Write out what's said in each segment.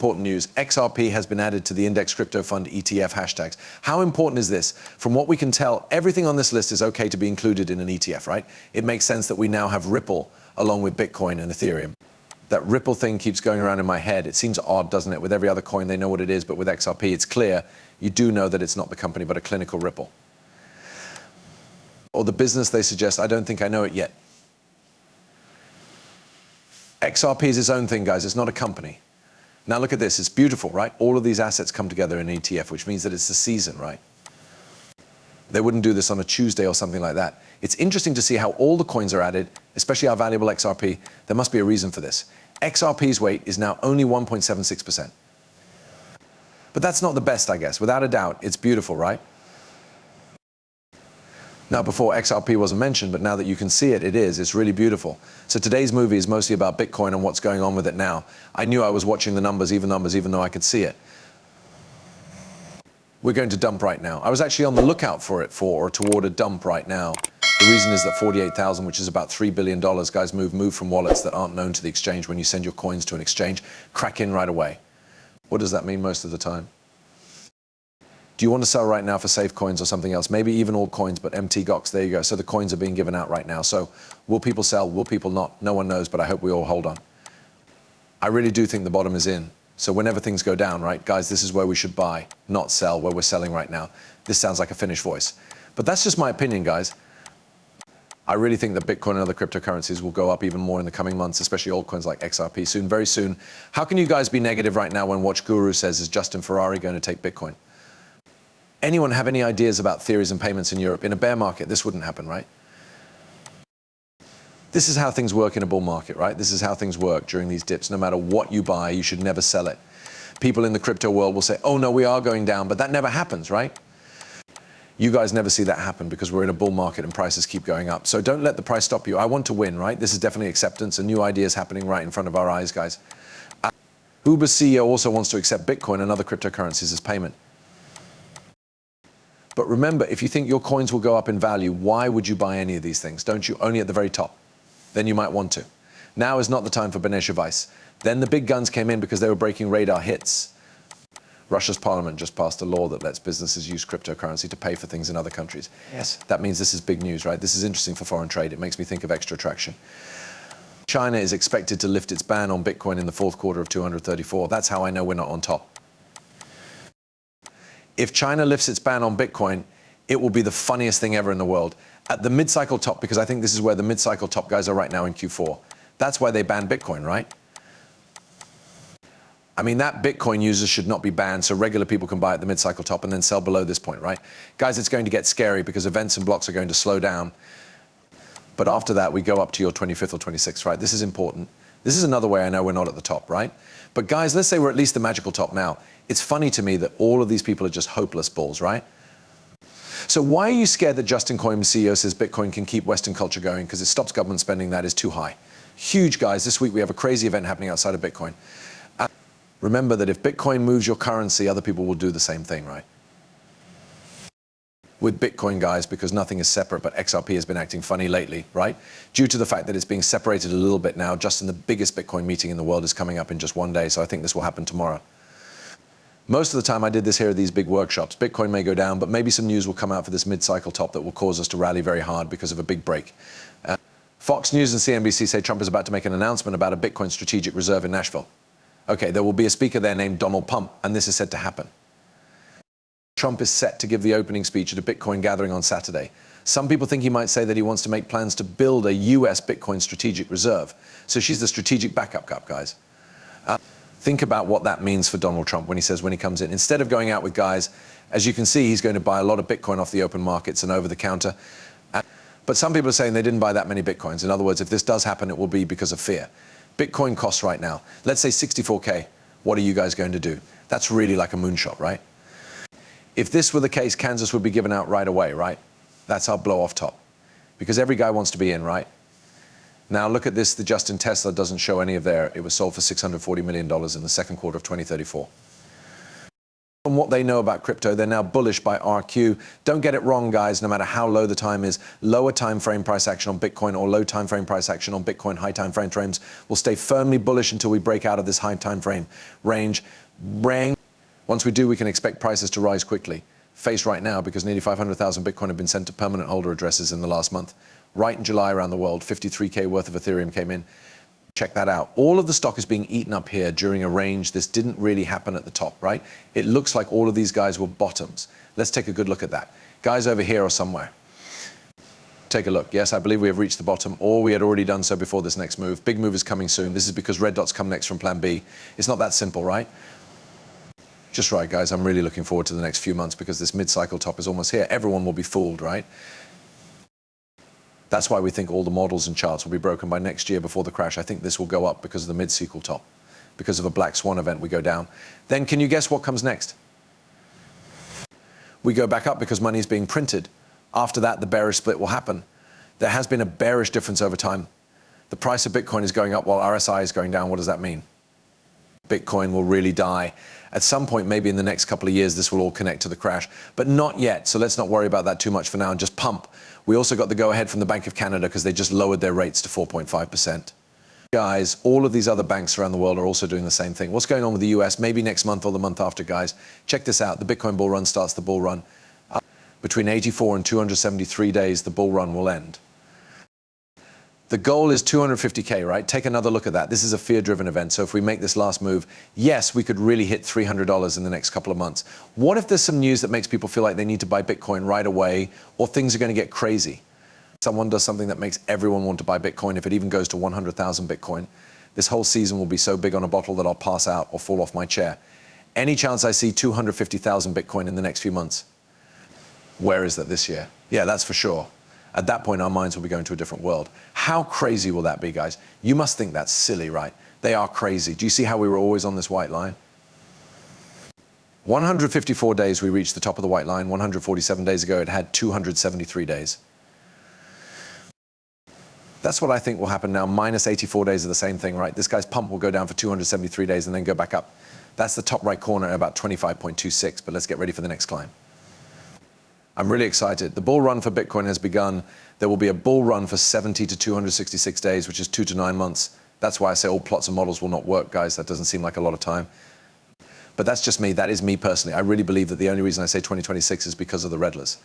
important news. XRP has been added to the index crypto fund ETF hashtags. How important is this? From what we can tell, everything on this list is okay to be included in an ETF, right? It makes sense that we now have Ripple along with Bitcoin and Ethereum. That Ripple thing keeps going around in my head. It seems odd, doesn't it? With every other coin, they know what it is, but with XRP, it's clear. You do know that it's not the company, but a clinical Ripple. Or the business they suggest, I don't think I know it yet. XRP is its own thing, guys. It's not a company. Now look at this. It's beautiful, right? All of these assets come together in an ETF, which means that it's the season, right? They wouldn't do this on a Tuesday or something like that. It's interesting to see how all the coins are added, especially our valuable XRP. There must be a reason for this. XRP's weight is now only 1.76%. But that's not the best, I guess. Without a doubt, it's beautiful, right? Now, before XRP wasn't mentioned, but now that you can see it, it is. It's really beautiful. So today's movie is mostly about Bitcoin and what's going on with it now. I knew I was watching the numbers, even though I could see it. We're going to dump right now. I was actually on the lookout for it or toward a dump right now. The reason is that 48,000, which is about $3 billion, guys, move from wallets that aren't known to the exchange. When you send your coins to an exchange, crack in right away. What does that mean most of the time? Do you want to sell right now for safe coins or something else? Maybe even all coins, but MT GOX, there you go. So the coins are being given out right now. So will people sell? Will people not? No one knows, but I hope we all hold on. I really do think the bottom is in. So whenever things go down, right, guys, this is where we should buy, not sell, where we're selling right now. This sounds like a Finnish voice. But that's just my opinion, guys. I really think that Bitcoin and other cryptocurrencies will go up even more in the coming months, especially altcoins like XRP soon, very soon. How can you guys be negative right now when Watch Guru says, is Justin Ferrari going to take Bitcoin? Anyone have any ideas about theories and payments in Europe? In a bear market, this wouldn't happen, right? This is how things work in a bull market, right? This is how things work during these dips. No matter what you buy, you should never sell it. People in the crypto world will say, oh no, we are going down, but that never happens, right? You guys never see that happen because we're in a bull market and prices keep going up. So don't let the price stop you. I want to win, right? This is definitely acceptance and new ideas happening right in front of our eyes, guys. Uber's CEO also wants to accept Bitcoin and other cryptocurrencies as payment. But remember, if you think your coins will go up in value, why would you buy any of these things? Don't you? Only at the very top. Then you might want to. Now is not the time for Benesh advice. Then the big guns came in because they were breaking radar hits. Russia's parliament just passed a law that lets businesses use cryptocurrency to pay for things in other countries. Yes, that means this is big news, right? This is interesting for foreign trade. It makes me think of extra traction. China is expected to lift its ban on Bitcoin in the fourth quarter of 234. That's how I know we're not on top. If China lifts its ban on Bitcoin, it will be the funniest thing ever in the world. At the mid-cycle top, because I think this is where the mid-cycle top guys are right now in Q4. That's why they banned Bitcoin, right? I mean, that Bitcoin users should not be banned, so regular people can buy at the mid-cycle top and then sell below this point, right? Guys, it's going to get scary because events and blocks are going to slow down. But after that, we go up to your 25th or 26th, right? This is important. This is another way I know we're not at the top, right? But guys, let's say we're at least the magical top now. It's funny to me that all of these people are just hopeless bulls, right? So why are you scared that Justin Coin's CEO says Bitcoin can keep Western culture going because it stops government spending that is too high? Huge, guys. This week we have a crazy event happening outside of Bitcoin. Remember that if Bitcoin moves your currency, other people will do the same thing, right? With Bitcoin, guys, because nothing is separate, but XRP has been acting funny lately, right? Due to the fact that it's being separated a little bit now, just in the biggest Bitcoin meeting in the world is coming up in just one day, so I think this will happen tomorrow. Most of the time I did this here at these big workshops. Bitcoin may go down, but maybe some news will come out for this mid-cycle top that will cause us to rally very hard because of a big break. Fox News and CNBC say Trump is about to make an announcement about a Bitcoin strategic reserve in Nashville. Okay, there will be a speaker there named Donald Pump, and this is said to happen. Trump is set to give the opening speech at a Bitcoin gathering on Saturday. Some people think he might say that he wants to make plans to build a US Bitcoin strategic reserve. So she's the strategic backup cup, guys. Think about what that means for Donald Trump when he says when he comes in. Instead of going out with guys, as you can see, he's going to buy a lot of Bitcoin off the open markets and over the counter. But some people are saying they didn't buy that many Bitcoins. In other words, if this does happen, it will be because of fear. Bitcoin costs right now, let's say 64K. What are you guys going to do? That's really like a moonshot, right? If this were the case, Kansas would be given out right away, right? That's our blow off top. Because every guy wants to be in, right? Now look at this, the Justin Tesla doesn't show any of there. It was sold for $640 million in the second quarter of 2034. From what they know about crypto, they're now bullish by RQ. Don't get it wrong, guys, no matter how low the time is, lower time frame price action on Bitcoin or low time frame price action on Bitcoin, high time frame frames will stay firmly bullish until we break out of this high time frame range. Once we do, we can expect prices to rise quickly. Face right now, because nearly 500,000 Bitcoin have been sent to permanent holder addresses in the last month. Right in July around the world, 53K worth of Ethereum came in. Check that out. All of the stock is being eaten up here during a range. This didn't really happen at the top, right? It looks like all of these guys were bottoms. Let's take a good look at that. Guys over here or somewhere. Take a look. Yes, I believe we have reached the bottom, or we had already done so before this next move. Big move is coming soon. This is because red dots come next from plan B. It's not that simple, right? Just right, guys. I'm really looking forward to the next few months because this mid-cycle top is almost here. Everyone will be fooled, right? That's why we think all the models and charts will be broken by next year before the crash. I think this will go up because of the mid-cycle top. Because of a black swan event, we go down. Then can you guess what comes next? We go back up because money is being printed. After that, the bearish split will happen. There has been a bearish difference over time. The price of Bitcoin is going up while RSI is going down. What does that mean? Bitcoin will really die. At some point, maybe in the next couple of years, this will all connect to the crash, but not yet. So let's not worry about that too much for now and just pump. We also got the go-ahead from the Bank of Canada because they just lowered their rates to 4.5%. Guys, all of these other banks around the world are also doing the same thing. What's going on with the US? Maybe next month or the month after, guys. Check this out. The Bitcoin bull run starts the bull run. Between 84 and 273 days, the bull run will end. The goal is 250K, right? Take another look at that. This is a fear-driven event. So if we make this last move, yes, we could really hit $300 in the next couple of months. What if there's some news that makes people feel like they need to buy Bitcoin right away, or things are going to get crazy? Someone does something that makes everyone want to buy Bitcoin. If it even goes to 100,000 Bitcoin, this whole season will be so big on a bottle that I'll pass out or fall off my chair. Any chance I see 250,000 Bitcoin in the next few months? Where is that this year? Yeah, that's for sure. At that point, our minds will be going to a different world. How crazy will that be, guys? You must think that's silly, right? They are crazy. Do you see how we were always on this white line? 154 days we reached the top of the white line. 147 days ago, it had 273 days. That's what I think will happen now. Minus 84 days of the same thing, right? This guy's pump will go down for 273 days and then go back up. That's the top right corner at about 25.26, but let's get ready for the next climb. I'm really excited. The bull run for Bitcoin has begun. There will be a bull run for 70 to 266 days, which is 2 to 9 months. That's why I say all plots and models will not work, guys. That doesn't seem like a lot of time. But that's just me. That is me personally. I really believe that the only reason I say 2026 is because of the redlers.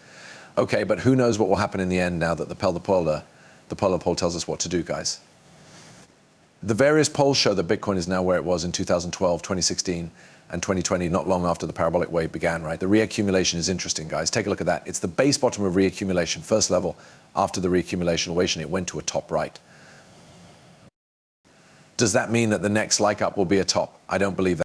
Okay, but who knows what will happen in the end now that the polar poll tells us what to do, guys. The various polls show that Bitcoin is now where it was in 2012, 2016, and 2020, not long after the parabolic wave began, right? The reaccumulation is interesting, guys. Take a look at that. It's the base bottom of reaccumulation, first level after the reaccumulation, it went to a top right. Does that mean that the next like up will be a top? I don't believe that.